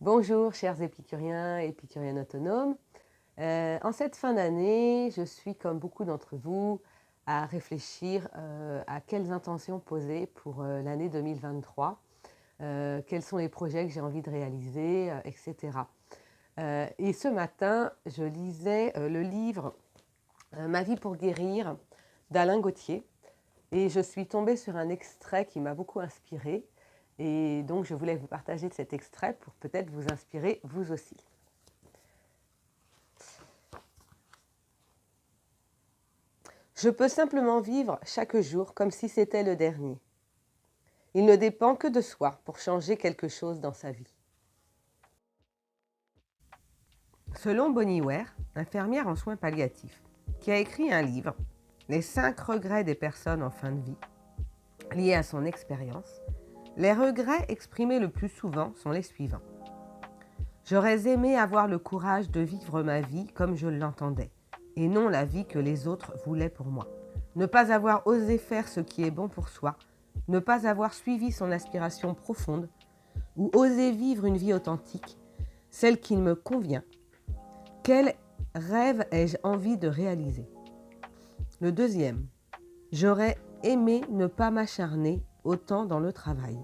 Bonjour chers épicuriens et épicuriennes autonomes. En cette fin d'année, je suis comme beaucoup d'entre vous à réfléchir à quelles intentions poser pour l'année 2023, quels sont les projets que j'ai envie de réaliser, etc. Et ce matin, je lisais le livre Ma vie pour guérir d'Alain Gauthier et je suis tombée sur un extrait qui m'a beaucoup inspirée. Et donc, je voulais vous partager de cet extrait pour peut-être vous inspirer vous aussi. Je peux simplement vivre chaque jour comme si c'était le dernier. Il ne dépend que de soi pour changer quelque chose dans sa vie. Selon Bonnie Ware, infirmière en soins palliatifs, qui a écrit un livre, Les 5 regrets des personnes en fin de vie, liés à son expérience, les regrets exprimés le plus souvent sont les suivants. J'aurais aimé avoir le courage de vivre ma vie comme je l'entendais, et non la vie que les autres voulaient pour moi. Ne pas avoir osé faire ce qui est bon pour soi, ne pas avoir suivi son aspiration profonde, ou oser vivre une vie authentique, celle qui me convient. Quel rêve ai-je envie de réaliser ? Le deuxième, j'aurais aimé ne pas m'acharner autant dans le travail.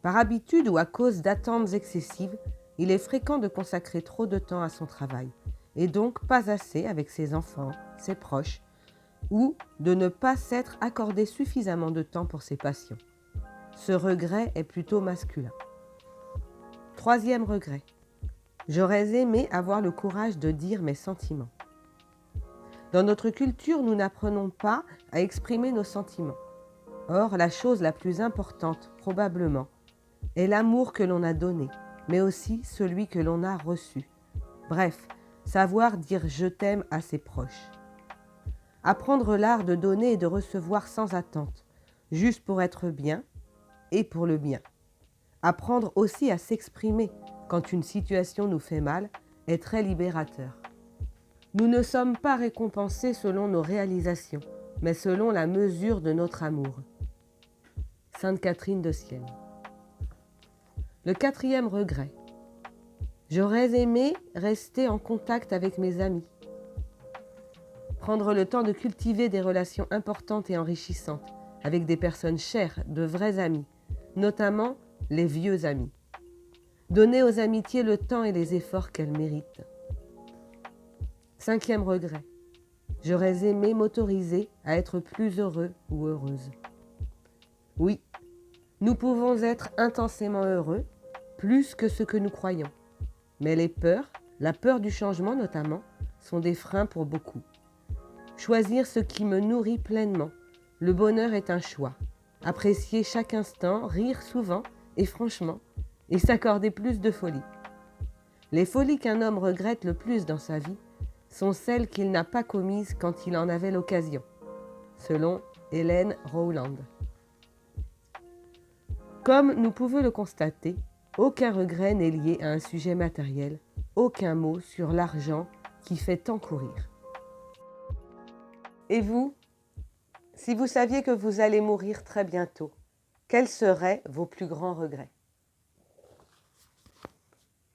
Par habitude ou à cause d'attentes excessives, il est fréquent de consacrer trop de temps à son travail, et donc pas assez avec ses enfants, ses proches, ou de ne pas s'être accordé suffisamment de temps pour ses passions. Ce regret est plutôt masculin. Troisième regret. J'aurais aimé avoir le courage de dire mes sentiments. Dans notre culture, nous n'apprenons pas à exprimer nos sentiments. Or, la chose la plus importante, probablement, est l'amour que l'on a donné, mais aussi celui que l'on a reçu. Bref, savoir dire « je t'aime » à ses proches. Apprendre l'art de donner et de recevoir sans attente, juste pour être bien et pour le bien. Apprendre aussi à s'exprimer quand une situation nous fait mal est très libérateur. Nous ne sommes pas récompensés selon nos réalisations, mais selon la mesure de notre amour. Sainte Catherine de Sienne. Le quatrième regret. J'aurais aimé rester en contact avec mes amis. Prendre le temps de cultiver des relations importantes et enrichissantes avec des personnes chères, de vrais amis, notamment les vieux amis. Donner aux amitiés le temps et les efforts qu'elles méritent. Cinquième regret. J'aurais aimé m'autoriser à être plus heureux ou heureuse. Oui, nous pouvons être intensément heureux, plus que ce que nous croyons. Mais les peurs, la peur du changement notamment, sont des freins pour beaucoup. Choisir ce qui me nourrit pleinement. Le bonheur est un choix. Apprécier chaque instant, rire souvent et franchement, et s'accorder plus de folie. Les folies qu'un homme regrette le plus dans sa vie sont celles qu'il n'a pas commises quand il en avait l'occasion, selon Hélène Rowland. Comme nous pouvons le constater, aucun regret n'est lié à un sujet matériel, aucun mot sur l'argent qui fait tant courir. Et vous, si vous saviez que vous allez mourir très bientôt, quels seraient vos plus grands regrets ?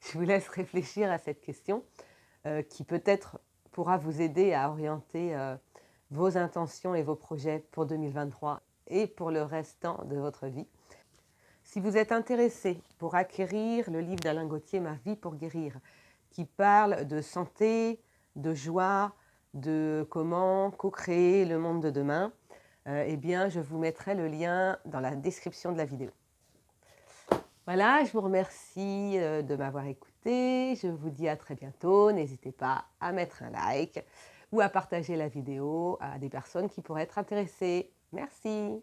Je vous laisse réfléchir à cette question qui peut-être pourra vous aider à orienter vos intentions et vos projets pour 2023 et pour le restant de votre vie. Si vous êtes intéressé pour acquérir le livre d'Alain Gauthier, Ma vie pour guérir, qui parle de santé, de joie, de comment co-créer le monde de demain, eh bien, je vous mettrai le lien dans la description de la vidéo. Voilà, je vous remercie de m'avoir écouté. Je vous dis à très bientôt. N'hésitez pas à mettre un like ou à partager la vidéo à des personnes qui pourraient être intéressées. Merci.